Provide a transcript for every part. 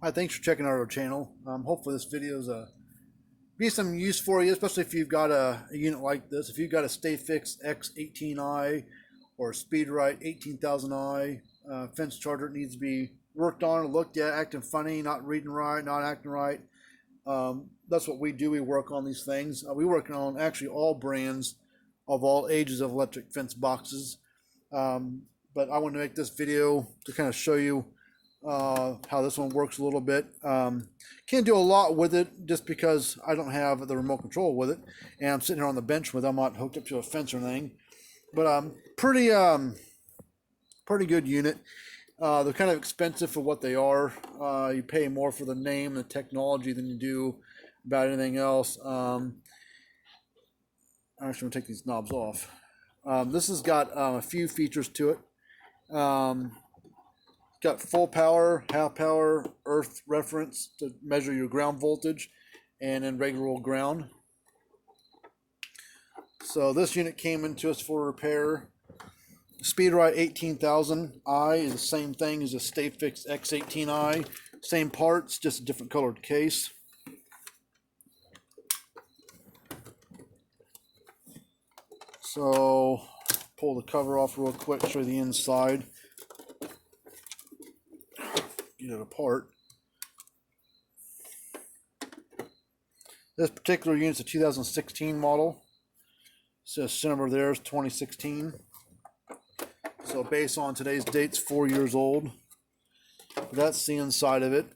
Hi, thanks for checking out our channel. Hopefully this video is be some use for you, especially if you've got a unit like this. If you've got a Stafix x18i or a Speedrite 18000i fence charger, it needs to be worked on, looked at, acting funny, not reading right, not acting right. That's what we do. We work on these things. We work on actually all brands of all ages of electric fence boxes. But I want to make this video to kind of show you how this one works a little bit. Can't do a lot with it just because I don't have the remote control with it, and I'm sitting here on the bench with it. I'm not hooked up to a fence or anything, but pretty good unit. They're kind of expensive for what they are. You pay more for the name and the technology than you do about anything else. I'm actually going to take these knobs off. This has got a few features to it. Got full power, half power, earth reference to measure your ground voltage, and then regular old ground. So this unit came into us for repair. Speedrite 18000i is the same thing as a Stafix x18i. Same parts, just a different colored case. So pull the cover off real quick, show you the inside. Get it apart. This particular unit's a 2016 model. It says cinema there is 2016. So based on today's date's 4 years old. But that's the inside of it.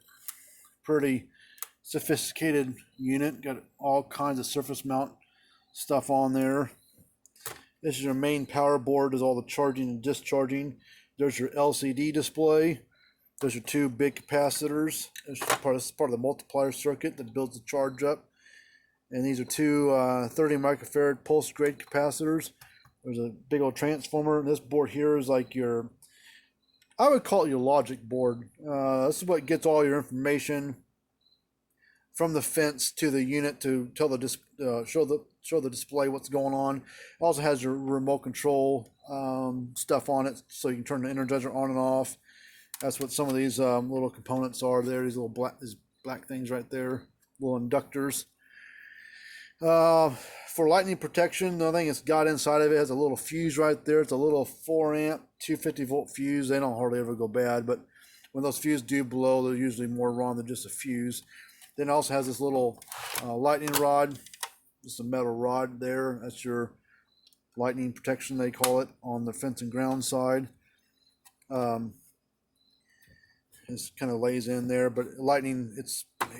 Pretty sophisticated unit. Got all kinds of surface mount stuff on there. This is your main power board. Does all the charging and discharging. There's your LCD display. Those are two big capacitors. This is part of the multiplier circuit that builds the charge up. And these are two 30 microfarad pulse grade capacitors. There's a big old transformer. This board here is like your, I would call it your logic board. This is what gets all your information from the fence to the unit to tell the show the display what's going on. It also has your remote control stuff on it, so you can turn the energizer on and off. That's what some of these little components are there. These little black things right there, little inductors. For lightning protection, the thing it's got inside of it has a little fuse right there. It's a little 4 amp, 250 volt fuse. They don't hardly ever go bad, but when those fuses do blow, they're usually more wrong than just a fuse. Then it also has this little lightning rod, just a metal rod there. That's your lightning protection, they call it, on the fence and ground side. It kind of lays in there, but lightning, it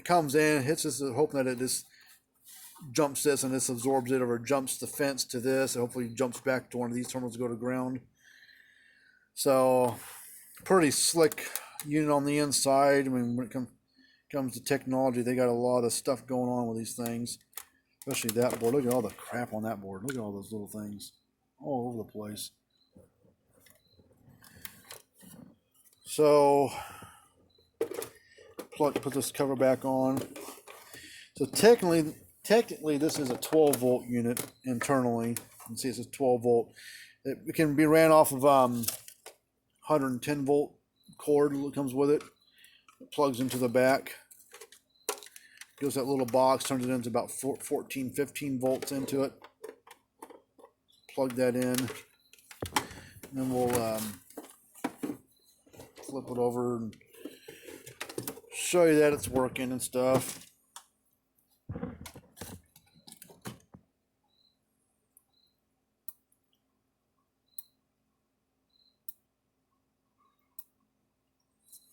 comes in, hits this, hoping that it just jumps this and this absorbs it, or jumps the fence to this, and hopefully jumps back to one of these terminals to go to ground. So pretty slick unit on the inside. I mean, when it comes to technology, they got a lot of stuff going on with these things, especially that board. Look at all the crap on that board. Look at all those little things all over the place. So put this cover back on. So technically this is a 12 volt unit internally. You can see it says 12 volt. It can be ran off of 110 volt cord that comes with it. It plugs into the back. Goes that little box, turns it into about 14, 15 volts into it. Plug that in. And then we'll flip it over and show you that it's working and stuff.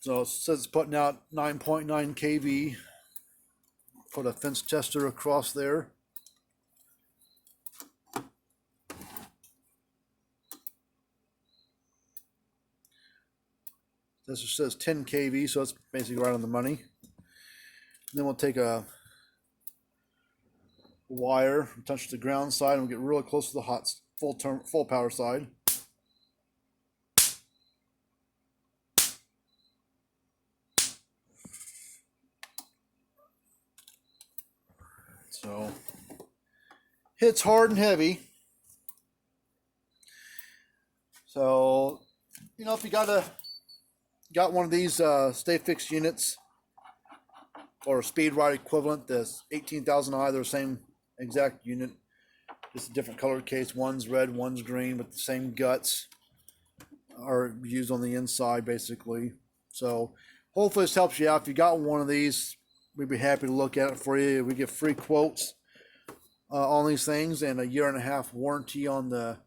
So it says it's putting out 9.9 kV. Put a fence tester across there. This says 10 kV, so it's basically right on the money. And then we'll take a wire, touch the ground side, and we'll get really close to the full power side. So hits hard and heavy. So, you know, if you got one of these Stafix units, or Speedrite equivalent, the 18,000i. They're the same exact unit, just a different color case. One's red, one's green, but the same guts are used on the inside basically. So hopefully this helps you out. If you got one of these, we'd be happy to look at it for you. We get free quotes on these things and a 1.5 year warranty on the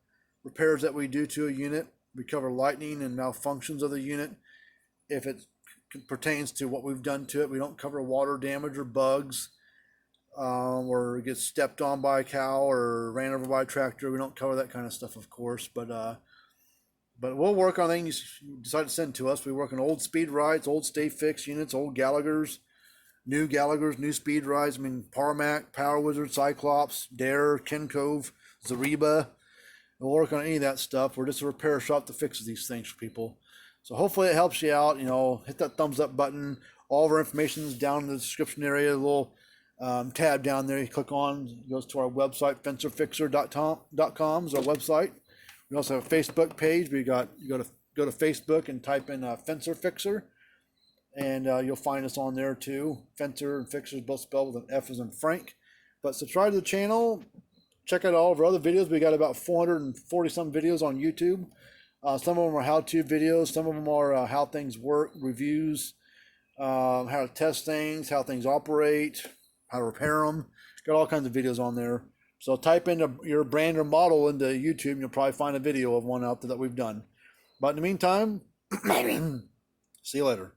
repairs that we do to a unit. We cover lightning and malfunctions of the unit. If it pertains to what we've done to it, we don't cover water damage or bugs, or it gets stepped on by a cow or ran over by a tractor. We don't cover that kind of stuff, of course, but we'll work on things you decide to send to us. We work on old Speedrites, old Stafix units, old Gallaghers, new Speedrites. I mean, Parmac, Power Wizard, Cyclops, Dare, Kincove, Zariba. We'll work on any of that stuff. We're just a repair shop that fixes these things for people. So hopefully it helps you out. You know, hit that thumbs up button. All of our information is down in the description area. A little tab down there you click on. It goes to our website, fencerfixer.com is our website. We also have a Facebook page. You go to Facebook and type in Fencer Fixer, and you'll find us on there too. Fencer and Fixer is both spelled with an F as in Frank. But subscribe to the channel. Check out all of our other videos. We got about 440 some videos on YouTube. Some of them are how-to videos. Some of them are how things work, reviews, how to test things, how things operate, how to repair them. Got all kinds of videos on there. So type in your brand or model into YouTube, and you'll probably find a video of one out there that we've done. But in the meantime, see you later.